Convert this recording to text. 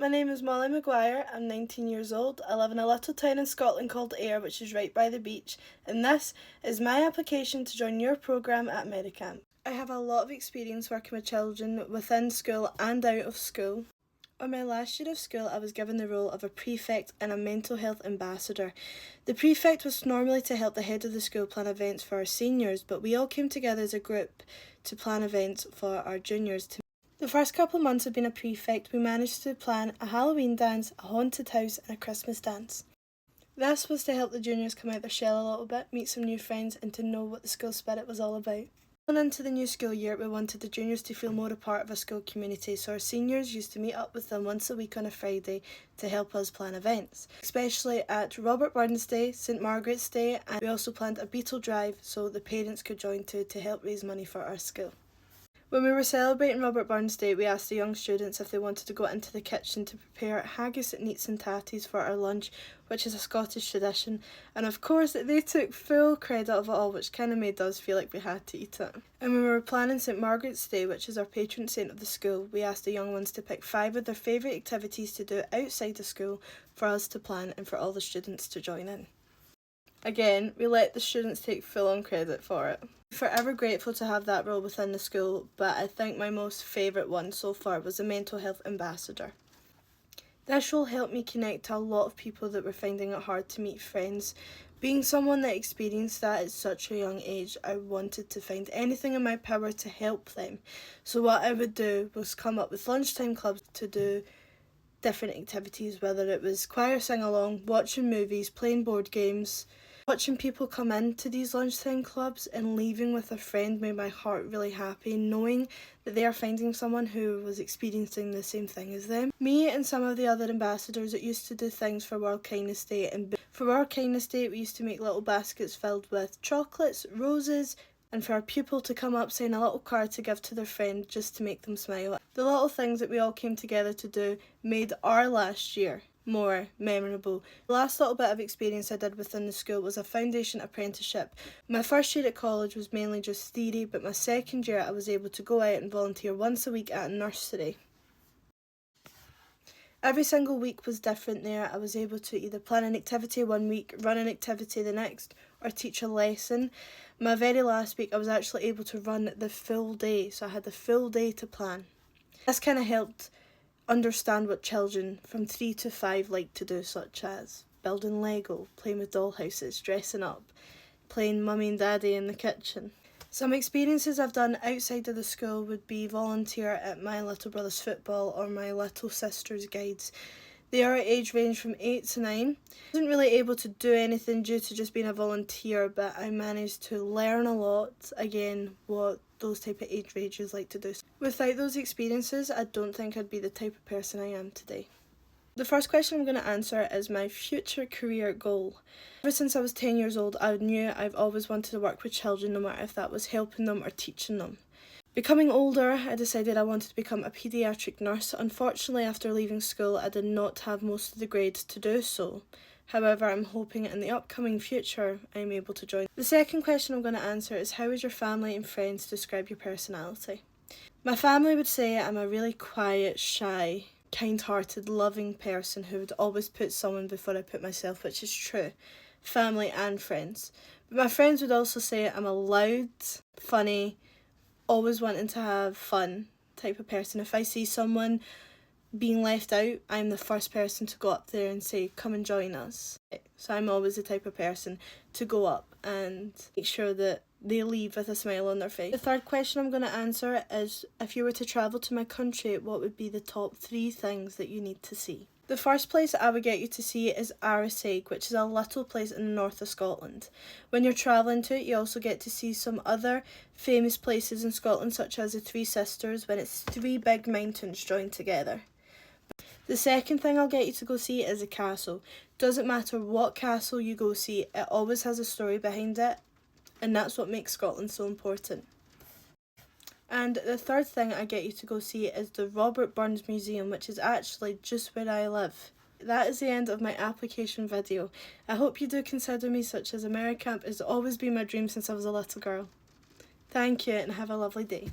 My name is Molly Maguire, I'm 19 years old, I live in a little town in Scotland called Ayr, which is right by the beach, and this is my application to join your programme at Medicamp. I have a lot of experience working with children within school and out of school. On my last year of school, I was given the role of a prefect and a mental health ambassador. The prefect was normally to help the head of the school plan events for our seniors, but we all came together as a group to plan events for our juniors. The first couple of months of being a prefect, we managed to plan a Halloween dance, a haunted house and a Christmas dance. This was to help the juniors come out their shell a little bit, meet some new friends and to know what the school spirit was all about. Going into the new school year, we wanted the juniors to feel more a part of a school community, so our seniors used to meet up with them once a week on a Friday to help us plan events, especially at Robert Burns Day, St Margaret's Day, and we also planned a beetle drive so the parents could join too to help raise money for our school. When we were celebrating Robert Burns Day, we asked the young students if they wanted to go into the kitchen to prepare haggis, neats and tatties for our lunch, which is a Scottish tradition, and of course they took full credit of it all, which kind of made us feel like we had to eat it. And when we were planning St Margaret's Day, which is our patron saint of the school, we asked the young ones to pick 5 of their favourite activities to do outside the school for us to plan and for all the students to join in. Again, we let the students take full on credit for it. I'm forever grateful to have that role within the school, but I think my most favourite one so far was the mental health ambassador. This role helped me connect to a lot of people that were finding it hard to meet friends. Being someone that experienced that at such a young age, I wanted to find anything in my power to help them. So what I would do was come up with lunchtime clubs to do different activities, whether it was choir sing-along, watching movies, playing board games. Watching people come into these lunchtime clubs and leaving with a friend made my heart really happy, knowing that they are finding someone who was experiencing the same thing as them. Me and some of the other ambassadors that used to do things for World Kindness Day, and for World Kindness Day we used to make little baskets filled with chocolates, roses, and for our pupil to come up, sign a little card to give to their friend just to make them smile. The little things that we all came together to do made our last year more memorable. The last little bit of experience I did within the school was a foundation apprenticeship. My first year at college was mainly just theory, but my second year I was able to go out and volunteer once a week at a nursery. Every single week was different there. I was able to either plan an activity one week, run an activity the next, or teach a lesson. My very last week I was actually able to run the full day, so I had the full day to plan. This kind of helped understand what children from 3 to 5 like to do, such as building Lego, playing with doll houses, dressing up, playing mummy and daddy in the kitchen. Some experiences I've done outside of the school would be volunteer at my little brother's football or my little sister's guides. They are at age range from 8 to 9. I wasn't really able to do anything due to just being a volunteer, but I managed to learn a lot, again, what those type of age ranges like to do. Without those experiences, I don't think I'd be the type of person I am today. The first question I'm going to answer is my future career goal. Ever since I was 10 years old, I knew I've always wanted to work with children, no matter if that was helping them or teaching them. Becoming older, I decided I wanted to become a paediatric nurse. Unfortunately, after leaving school, I did not have most of the grades to do so. However, I'm hoping in the upcoming future I'm able to join. The second question I'm going to answer is, how would your family and friends describe your personality? My family would say I'm a really quiet, shy, kind-hearted, loving person who would always put someone before I put myself, which is true, family and friends. But my friends would also say I'm a loud, funny, always wanting to have fun type of person. If I see someone being left out, I'm the first person to go up there and say, come and join us. So I'm always the type of person to go up and make sure that they leave with a smile on their face. The third question I'm going to answer is, if you were to travel to my country, what would be the top 3 things that you need to see? The first place I would get you to see is Arisaig, which is a little place in the north of Scotland. When you're travelling to it, you also get to see some other famous places in Scotland, such as the Three Sisters, when it's 3 big mountains joined together. The second thing I'll get you to go see is a castle. Doesn't matter what castle you go see, it always has a story behind it, and that's what makes Scotland so important. And the third thing I get you to go see is the Robert Burns Museum, which is actually just where I live. That is the end of my application video. I hope you do consider me, such as Medicamp has always been my dream since I was a little girl. Thank you and have a lovely day.